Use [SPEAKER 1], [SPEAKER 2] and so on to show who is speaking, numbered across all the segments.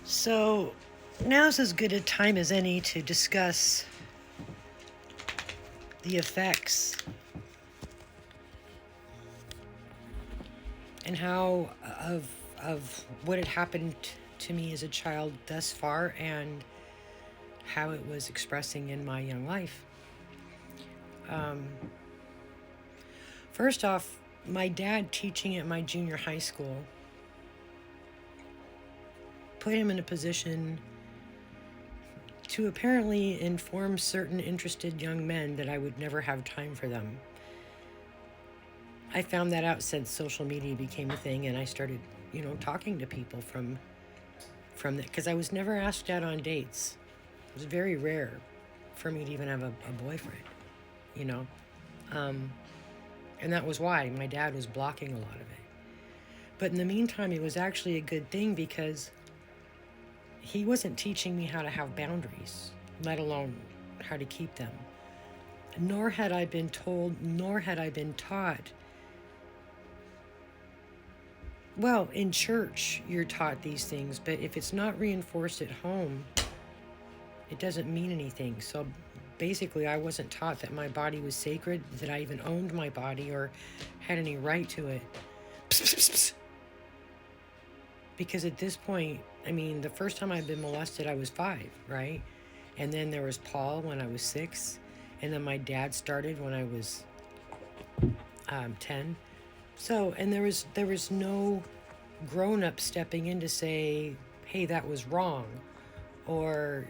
[SPEAKER 1] So now's as good a time as any to discuss the effects and how of what had happened to me as a child thus far and how it was expressing in my young life. First off, my dad teaching at my junior high school put him in a position to apparently inform certain interested young men that I would never have time for them. I found that out since social media became a thing, and I started, talking to people from that, because I was never asked out on dates. It was very rare for me to even have a boyfriend, you know, and that was why my dad was blocking a lot of it. But in the meantime, it was actually a good thing because he wasn't teaching me how to have boundaries, let alone how to keep them. Nor had I been told, nor had I been taught. Well, in church, you're taught these things, but if it's not reinforced at home, it doesn't mean anything. So basically, I wasn't taught that my body was sacred, that I even owned my body or had any right to it. Because at this point, I mean, the first time I'd been molested, I was 5, right? And then there was Paul when I was 6. And then my dad started when I was 10. So, and there was no grown-up stepping in to say, hey, that was wrong, or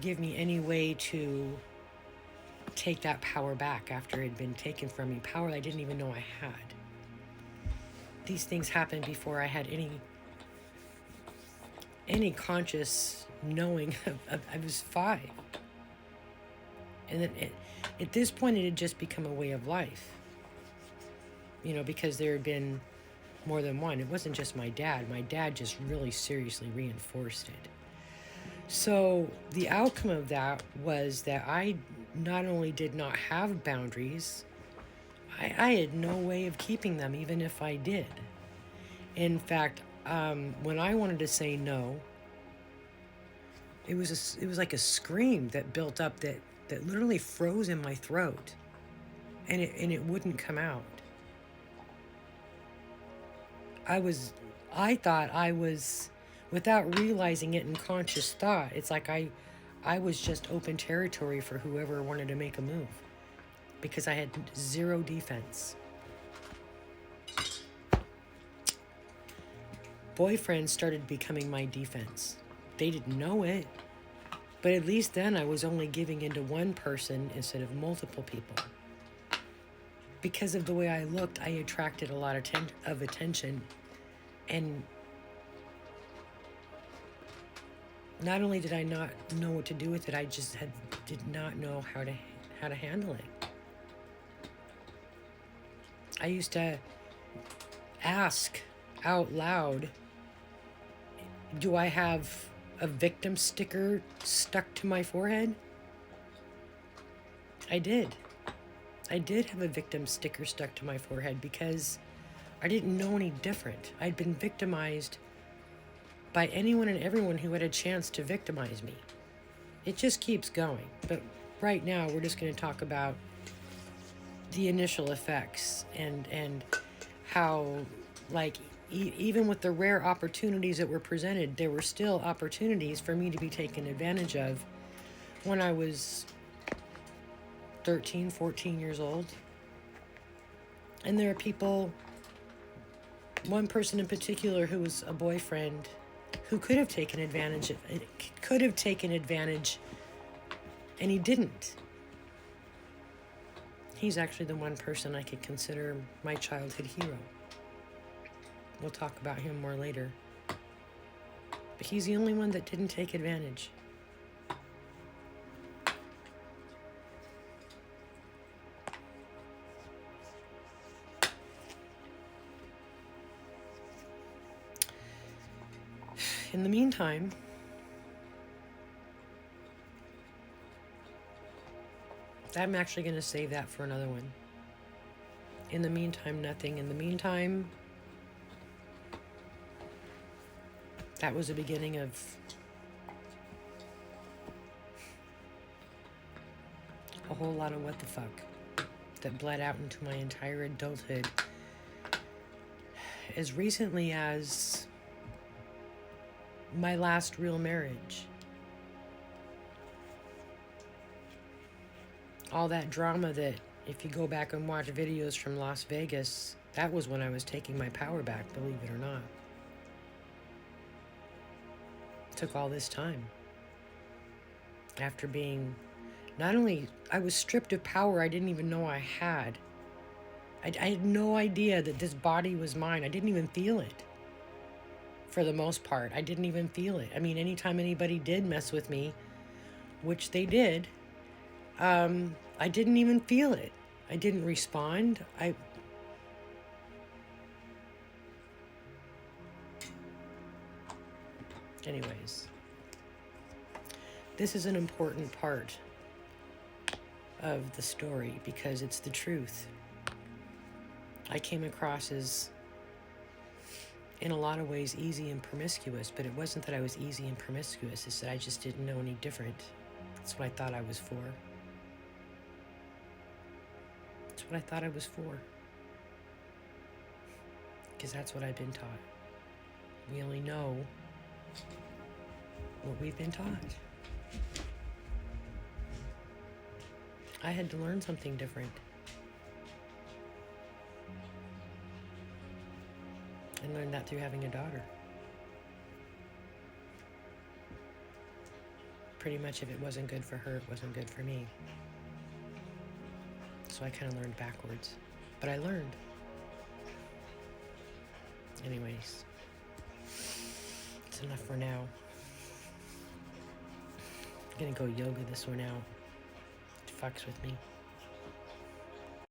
[SPEAKER 1] give me any way to take that power back after it had been taken from me, power I didn't even know I had. These things happened before I had any conscious knowing I was 5. And then at this point, it had just become a way of life. Because there had been more than one. It wasn't just my dad. My dad just really seriously reinforced it. So the outcome of that was that I not only did not have boundaries, I had no way of keeping them, even if I did. In fact, when I wanted to say no, it was like a scream that built up that literally froze in my throat, and it wouldn't come out. I thought I was, without realizing it in conscious thought, it's like I was just open territory for whoever wanted to make a move, because I had zero defense. Boyfriends started becoming my defense. They didn't know it, but at least then I was only giving into one person instead of multiple people. Because of the way I looked, I attracted a lot of attention, and not only did I not know what to do with it, I just did not know how to handle it. I used to ask out loud, do I have a victim sticker stuck to my forehead? I did. I did have a victim sticker stuck to my forehead because I didn't know any different. I'd been victimized by anyone and everyone who had a chance to victimize me. It just keeps going. But right now, we're just going to talk about the initial effects and how, like, even with the rare opportunities that were presented, there were still opportunities for me to be taken advantage of when I was 13, 14 years old. And there are people, one person in particular who was a boyfriend, who could have taken advantage, and he didn't. He's actually the one person I could consider my childhood hero. We'll talk about him more later. But he's the only one that didn't take advantage. In the meantime, I'm actually going to save that for another one. In the meantime, nothing. In the meantime, That was the beginning of a whole lot of what the fuck that bled out into my entire adulthood. As recently as my last real marriage. All that drama that, if you go back and watch videos from Las Vegas, that was when I was taking my power back, believe it or not. It took all this time. After being, not only, I was stripped of power I didn't even know I had. I had no idea that this body was mine. I didn't even feel it. For the most part, I didn't even feel it. I mean, anytime anybody did mess with me, which they did, I didn't even feel it. I didn't respond. Anyways, this is an important part of the story because it's the truth. I came across as, in a lot of ways, easy and promiscuous, but it wasn't that I was easy and promiscuous. It's that I just didn't know any different. That's what I thought I was for. That's what I thought I was for. Because that's what I've been taught. We only know what we've been taught. I had to learn something different. And learned that through having a daughter. Pretty much if it wasn't good for her, it wasn't good for me. So I kind of learned backwards. But I learned. Anyways. It's enough for now. I'm gonna go yoga this one out. It fucks with me.